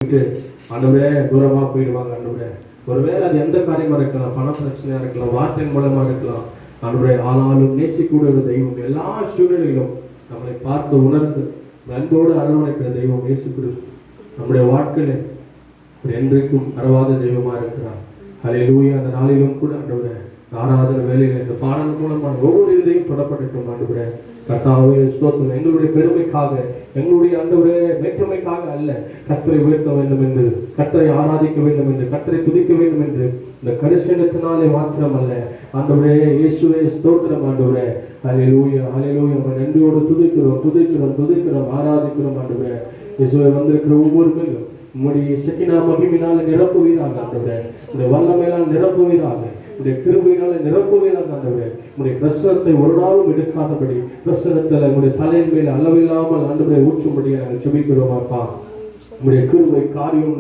ஆண்டவரே தூரமா போயிடுவாங்க. ஆண்டவரே ஒருவேளை அது எந்த காரியமா இருக்கலாம், பண பிரச்சனையா இருக்கலாம், வார்த்தையின் மூலமா இருக்கலாம். ஆண்டவரே ஆனாலும் நேசிக்கூடிய ஒரு தெய்வம் எல்லா சூழ்நிலையிலும் நம்மளை பார்த்து உணர்ந்து அன்போடு அரவணைக்கிற தெய்வம் இயேசு கிறிஸ்து நம்முடைய வாழ்க்கையில என்றைக்கும் மறவாத தெய்வமா இருக்கிறார். ஹல்லேலூயா. அந்த நாளிலும் கூட ஆண்டவரே ஆராதனை வேலையில இந்த பாடல் மூலமான ஒவ்வொரு இதையும் தொடப்படட்டும். ஆண்டவரே கர்த்தாவே ஸ்தோத்திரம். எங்களுடைய பெருமைக்காக, எங்களுடைய ஆண்டவரே மேற்றமைக்காக அல்ல, கர்த்தரை உயர்த்த வேண்டும் என்று, கர்த்தரை ஆராதிக்க வேண்டும் என்று, கர்த்தரை துதிக்க வேண்டும் என்று இந்த கரிசனத்தினாலே மாத்திரம் அல்ல. ஆண்டவரே இயேசுவே ஸ்தோத்திரம். ஆண்டவரே ஹல்லேலூயா ஹல்லேலூயா. நன்றியோடு துதிக்கிறோம் ஆராதிக்கிறோம். ஆண்டவரே இயேசுவே வந்திருக்கிற ஒவ்வொரு பேரும் உம்முடைய சக்கினா மகிமையினால நிரப்புவீராக. ஆண்டவரே உடைய வல்லமையினால் நிரப்புவீராக, உடைய கிருபையினால நிரப்புவீராக. ஆண்டவரே உடைய பிரசனத்தை ஒரு நாளும் எடுக்காதபடி பிரசனத்தில் உடைய தலையின் மேல அளவில்லாமல் ஆண்டவரை ஊற்றும்படியா நாங்கள் செபிக்கிறோம். அப்பா உடைய கிருபை காரியம்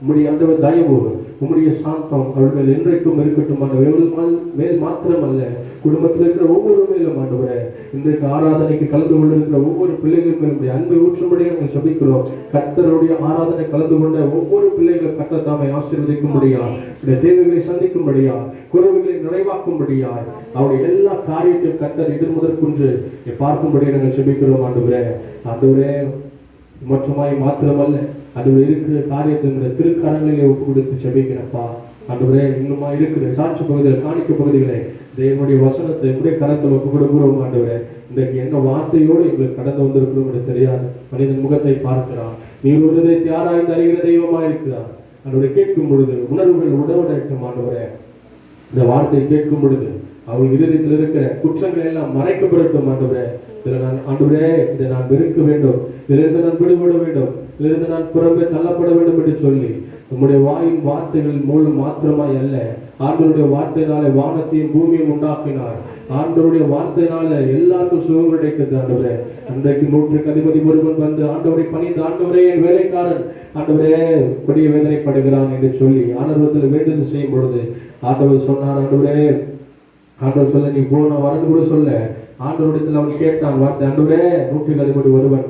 உம்முடைய ஆண்டவர் தயவு உம்முடைய சாந்தம் அவர்கள் என்றைக்கும் இருக்கட்டும். ஆண்டவர் மேல் மாத்திரம் அல்ல, குடும்பத்தில் இருக்கிற ஒவ்வொரு மேலும் ஆண்டவரே இன்றைக்கு ஆராதனைக்கு கலந்து கொண்டிருக்கிற ஒவ்வொரு பிள்ளைகள் மேலும் அன்பை ஊற்றும்படியாக நாங்கள் செபிக்கிறோம். கர்த்தருடைய ஆராதனை கலந்து கொண்ட ஒவ்வொரு பிள்ளைகளும் கர்த்தர் தாமை ஆசீர்வதிக்கும்படியா, இந்த தேவைகளை சந்திக்கும்படியா, குறைவுகளை நிறைவாக்கும்படியா, அவருடைய எல்லா காரியத்தையும் கர்த்தர் எதிர்முதற்கொன்று பார்க்கும்படியா நாங்கள் செபிக்கிறோம். ஆண்டவரே ஆண்டவரே மொத்தமாய் மாத்திரமல்ல, அது இருக்கிற காரியத்தை திருக்கரங்களிலே ஒப்பு கொடுத்து செபிக்கிறப்பா. ஆண்டவரே இன்னுமா இருக்கிற சாட்சி பகுதியில் காணிக்க பகுதிகளை தேவனுடைய வசனத்தை எப்படி கரத்தில் ஒப்பு கொடுக்கிறோம். ஆண்டவரே இன்றைக்கு என்ன வார்த்தையோடு எங்களுக்கு கடந்து வந்திருக்கிறோம் என்று தெரியாது. மனிதன் முகத்தை பார்க்கிறான், நீ ஒரு இதயத்தை ஆராய்ந்து அறிகிற தெய்வமா இருக்கிறார். ஆண்டவரை கேட்கும் பொழுது உணர்வுகள் உடவடைக்கும். ஆண்டவரே இந்த வார்த்தையை கேட்கும் பொழுது அவள் இருதயத்தில் இருக்கிற குற்றங்கள் எல்லாம் மறைக்கப்படட்டும். ஆண்டவரே ஆண்டவரே இதை நான் வெறுக்க வேண்டும், இதிலிருந்து நான் விடுபட வேண்டும், இதிலிருந்து நான் புறம்பே தள்ளப்பட வேண்டும் என்று சொல்லி நம்முடைய வாயின் வார்த்தைகள் மூலம் மாத்திரமாய் அல்ல, ஆண்டவருடைய வார்த்தையினாலே வானத்தையும் பூமியும் உண்டாக்கினார். ஆண்டவருடைய வார்த்தையினால எல்லாருக்கும் சுகம் கிடைக்கிறது. ஆண்டவரே அன்றைக்கு 100 அதிபதி ஒருவன் வந்து ஆண்டவரை பணிந்து, ஆண்டவரே என் வேலைக்காரன் ஆண்டவரே கொடிய வேதனைப்படுகிறான் என்று சொல்லி ஆண்டவரத்தில் வேண்டுதல் செய்யும் பொழுது ஆண்டவர் சொன்னார், ஆண்டவரே ஆண்டவர் சொல்ல நீ போன வரன்னு கூட சொல்ல, ஆண்டவரிடத்தில் அவன் கேட்டான் வார்த்தை, ஆண்டவரே 100 அதிபதி ஒருவன்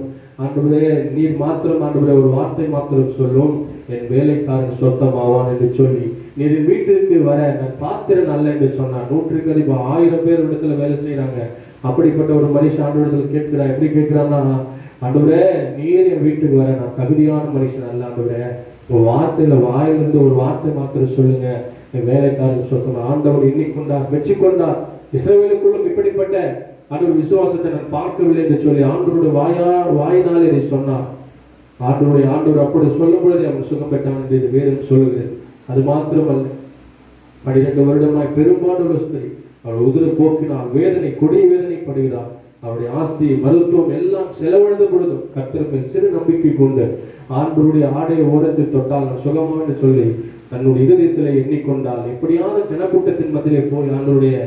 ஆண்டவரே நீர் மாத்திரம் ஆண்டவரே ஒரு வார்த்தை மாத்திரம் சொல்லும், என் வேலைக்காரன் சொத்தமாவான் என்று சொல்லி நீர் என் வீட்டிற்கு வர நான் பாத்திரன் அல்ல என்று சொன்னான். 100 அதிபதி 1000 பேர் இடத்துல வேலை செய்யறாங்க. அப்படிப்பட்ட ஒரு மனுஷன் ஆண்டவரிடத்தில் கேட்கிறான். எப்படி கேட்கிறான்னா, ஆண்டவரே நீர் என் வீட்டுக்கு வர நான் தகுதியான மனுஷன் அல்ல, ஆண்டவரே ஒரு வார்த்தையில வாயிலிருந்து ஒரு வார்த்தை மாத்திரம் சொல்லுங்க, என் வேலைக்காரன் சொத்தம். ஆண்டவர் எண்ணிக்கொண்டார், மெச்சிக்கொண்டார். இஸ்ரவேலுக்குள்ளும் இப்படிப்பட்ட ஆண்டவர் விசுவாசத்தை நான் பார்க்கவில்லை என்று சொல்லி ஆண்டவருடைய வாயினால் இதை சொன்னார். ஆண்டவர் அப்படி சொல்லும் பொழுது அவன் சுகம் பெற்றான் என்று வேதம் சொல்லுகிறது. அது மாத்திரமல்ல, 12 வருடமாய் பெரும்பாலான ஸ்திரீ அவள் உதிர போக்கினால் வேதனை கொடிய வேதனைப்படுகிறார். அவருடைய ஆஸ்தி மருத்துவம் எல்லாம் செலவழிந்த பொழுதும் கர்த்தர் சிறு நம்பிக்கை கொண்டு ஆண்டவருடைய ஆடைய ஓரத்தை தொட்டால் நான் சுகமா என்று சொல்லி தன்னுடைய இதயத்திலே எண்ணிக்கொண்டால், எப்படியான ஜனக்கூட்டத்தின் மத்தியிலே போய் ஆண்டவருடைய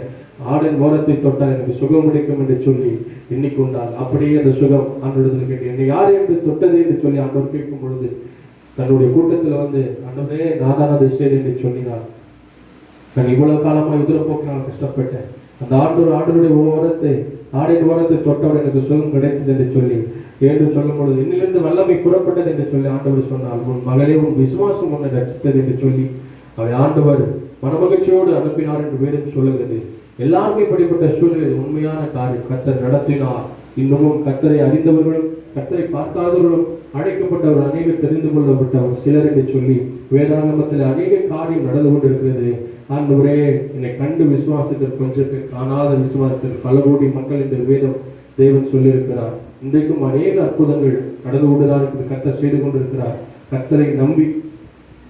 ஆடன் ஓரத்தை தொட்டால் எனக்கு சுகம் கிடைக்கும் என்று சொல்லி எண்ணிக்கொண்டால், அப்படியே அந்த சுகம் ஆண்டவரிடத்தில் கேட்டு என்னை யார் என்று தொட்டது என்று சொல்லி ஆண்டவர் கேட்கும் பொழுது தன்னுடைய கூட்டத்தில் வந்து ஆண்டவரே நாதான திசை என்று சொன்னார். நான் இவ்வளவு காலமாக உதிரப்போக்கினால் கஷ்டப்பட்டேன், அந்த ஆண்டவருடைய ஓரத்தை ஆடையின் ஓரத்தை தொட்டவர் எனக்கு சுகம் கிடைத்தது என்று சொல்லி என்று சொல்லும் பொழுது இன்னிலிருந்து வல்லமை புறப்பட்டது என்று சொல்லி ஆண்டவர் சொன்னால், உன் மகளே உன் விசுவாசம் உன்னை ரட்சித்தது என்று சொல்லி அவரை ஆண்டவர் மனமகிழ்ச்சியோடு அனுப்பினார் என்று வேதம் சொல்லுகிறது. எல்லாருமே இப்படிப்பட்ட சூழ்நிலை உண்மையான காரியம் கர்த்தர் நடத்தினார். இன்னமும் கர்த்தரை அறிந்தவர்களும் கர்த்தரை பார்க்காதவர்களும் அழைக்கப்பட்டவர் அநேக தெரிந்து கொள்ளப்பட்டவர் சிலர் என்று சொல்லி வேதாகமத்தில் அநேக காரியம் நடந்து கொண்டிருக்கிறது. ஆண்டவரே என்னை கண்டு விசுவாசத்தில் கொஞ்சம் பேர், காணாத விசுவாசத்தில் பல கோடி மக்கள் என்று வேதம் தேவன் சொல்லியிருக்கிறார். இன்றைக்கும் அநேக அற்புதங்கள் நடந்து கொண்டுதான் இருக்குது. கர்த்தர் செய்து கொண்டிருக்கிறார். கர்த்தரை நம்பி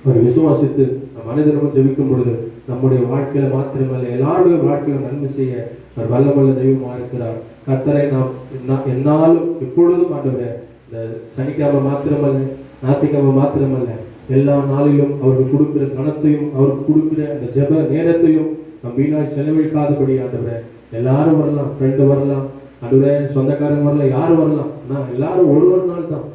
ஒரு விசுவாசித்து மனிதனும் ஜெபிக்கும் பொழுது நம்முடைய வாழ்க்கையில மாத்திரமல்ல எல்லாருடைய வாழ்க்கையிலும் நன்மை செய்ய ஒரு வல்லமல்ல தெய்வமா இருக்கிறார். கர்த்தரை நாம் என்னாலும் எப்பொழுதும் ஆண்டவரே இந்த சனிக்கிழமை மாத்திரமல்ல, ஞாயிற்றுக்கிழமை மாத்திரமல்ல, எல்லா நாளிலும் அவருக்கு கொடுக்கிற கணத்தையும் அவருக்கு கொடுக்கிற அந்த ஜெப நேரத்தையும் நம் வீணாய் செலவழிக்காதபடி ஆண்டவரே எல்லாரும் வரலாம், ஃப்ரெண்டு வரலாம், ஆண்டவரே சொந்தக்காரங்க வரலாம், யாரும் வரலாம், நான் எல்லாரும் ஒரு நாள் தான்.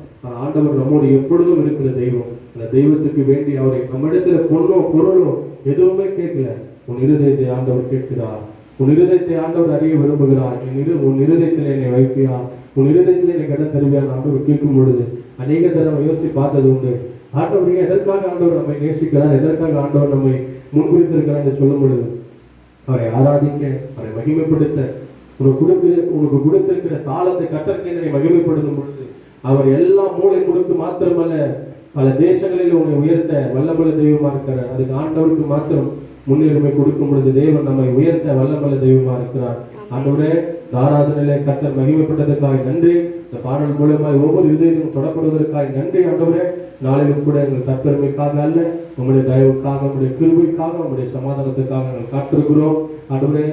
ஆண்டவர் நம்மோடு எப்பொழுதும் இருக்கிற தெய்வம். அந்த தெய்வத்துக்கு வேண்டி அவரை நம்மிடத்துல பொண்ணோ பொருளோ எதுவுமே கேட்கல. உன் இருதயத்தை ஆண்டவர் கேட்கிறார். உன் இருதயத்தை ஆண்டவர் அறிய விரும்புகிறார். உன் இருதயத்தில் என்னை வைப்பியா, உன் இருதயத்தில் என்னை கடன் தருவியா ஆண்டவர் கேட்கும் பொழுது அநேக தடவை யோசித்து பார்த்தது உண்டு. ஆண்டவரே எதற்காக ஆண்டவர் நம்மை நேசிக்கிறார், எதற்காக ஆண்டவர் நம்மை முன்குறித்திருக்கிறார் என்று சொல்லும் பொழுது அவரை ஆராதிக்க, அவரை மகிமைப்படுத்த, உனக்கு கொடுத்திருக்கிற தாளத்தை கற்றற்கை மகிமைப்படுத்தும் பொழுது அவர் எல்லா மூளை கொடுத்து மாத்திரமல்ல பல தேசங்களில் உன்னை உயர்த்த வல்லமல்ல தெய்வமா இருக்கிறார். அதுக்கு ஆண்டவருக்கு மாத்திரம் முன்னுரிமை கொடுக்கும் பொழுது தேவன் நம்மை உயர்த்த வல்லமல்ல தெய்வமா இருக்கிறார். ஆண்டவரே ஆராதனையிலே கர்த்தர் மகிமைப்பட்டதற்காக நன்றி. இந்த பாடல் மூலமாய் ஒவ்வொரு இதயமும் தொடப்படுவதற்காக நன்றி ஆண்டவரே. நாளிலும் கூட எங்கள் தற்பெருமைக்காக அல்ல, உங்களுடைய தயவுக்காக, உங்களுடைய கிருபைக்காக, உங்களுடைய சமாதானத்துக்காக நாங்கள் காத்திருக்கிறோம். ஆண்டவரே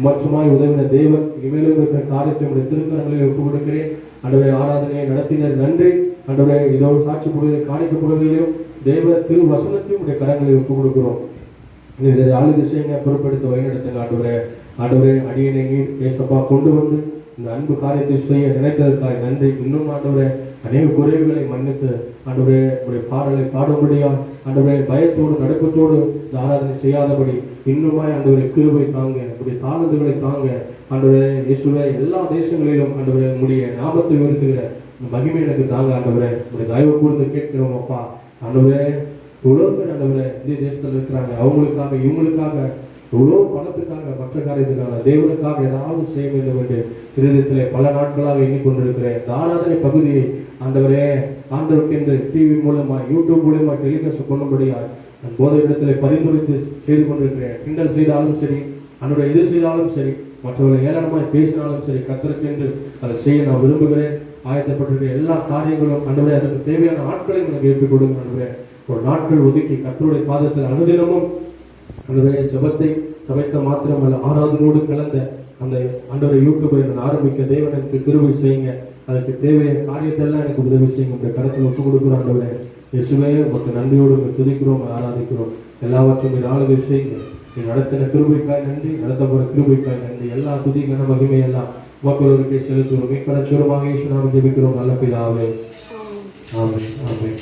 மற்றுமாய் உதவின தேவன் இனிமேலும் இருக்கிற காரியத்தை உடைய திருக்கரங்களை ஒப்புக் கொடுக்கிறேன். ஆண்டவரே ஆராதனையை நடத்தினர் நன்றி. ஆண்டவரே இதோ சாட்சி கொடுவதை காணிக்கப்படுவதையும் தேவ திரு வசனத்தையும் உடைய கரங்களை ஒப்புக் கொடுக்கிறோம். ஆளுகை செய்ய பொறுப்படுத்த வழிநடத்துங்க ஆண்டவரே. ஆண்டவரே அடியனை நீர் ஏசப்பா கொண்டு வந்து இந்த அன்பு காரியத்தை செய்ய நினைத்ததற்காக நன்றி. இன்னும் ஆண்டவரே அநேக குறைவுகளை மன்னித்து ஆண்டவரே உடைய பாடலை பாடும்படியா ஆண்டவரே பயத்தோடு நடுக்கத்தோடு இந்த ஆராதனை செய்யாதபடி இன்னுமாய் ஆண்டவரை கிருபை தாங்க, உடைய தாளந்துகளை தாங்க ஆண்டவரே. இயேசுவே எல்லா தேசங்களிலும் ஆண்டவரே உடைய ஞாபகத்தை உயர்த்துகிற மகிமை எனக்கு தாங்க ஆண்டவரே. உடைய தயவு கூர்ந்து கேட்கிறோம் அப்பா. ஆண்டவரே இவ்வளோ பேர் ஆண்டவரே இந்திய தேசத்தில் இருக்கிறாங்க, அவங்களுக்காக இவங்களுக்காக எவ்வளோ பணத்துக்காக மற்ற காரியத்துக்காக தேவனுக்காக ஏதாவது செய்ய வேண்டும் என்று இருதயத்திலே பல நாட்களாக எண்ணிக்கொண்டிருக்கிறேன். இந்த ஆராதனை பகுதியை ஆண்டவரே ஆண்டவருக்கு என்று டிவி மூலமா யூடியூப் மூலமா டெலிகாஸ்ட் பண்ணும்படியா நான் போத இடத்துல பரிந்துரைத்து செய்து கொண்டிருக்கிறேன். கிண்டல் செய்தாலும் சரி, அன்றைய இது செய்தாலும் சரி, மற்றவர்களை ஏளனமாய் பேசினாலும் சரி, கர்த்தருக்கு என்று அதை செய்ய நான் விரும்புகிறேன். ஆயத்தப்பட்டிருக்கிற எல்லா காரியங்களும் ஆண்டவரே அதற்கு தேவையான ஆட்களை எனக்கு ஏற்றுக் கொடுங்க ஆண்டவரே. ஒரு நாட்கள் ஒதுக்கி கர்த்தருடைய பாதத்தில் அனுதினமும் ஆண்டவரே ஜெபத்தை சபைத்த மாத்திரமல்ல ஆராதனோடு கலந்த அந்த ஆண்டவரை யூடியூபை நான் ஆரம்பிக்க தேவனுக்கு கிருபை செய்யுங்க. அதுக்கு தேவையான காரியத்தெல்லாம் எனக்கு உதவி செய்யுங்க. இந்த கருத்தில் ஒப்புக் கொடுக்குறோம் ஆண்டவரே. இயேசுவே உங்களுக்கு நன்றியோடு துதிக்கிறோம், ஆராதிக்கிறோம். எல்லாவற்றும் ஆளுகை செய்யுங்க. நீ நடத்தின கிருபைக்காய் நன்றி, நடத்தப்போற கிருபைக்காய் நன்றி. எல்லா துதி கன மகிமை எல்லாம் மக்களுக்கே செலுத்துவோம். மீட்பன சுரமாக ஈஸ்வரனாக ஜெபிக்கிறோம் நல்ல பிதாவே. ஆமென் ஆமென்.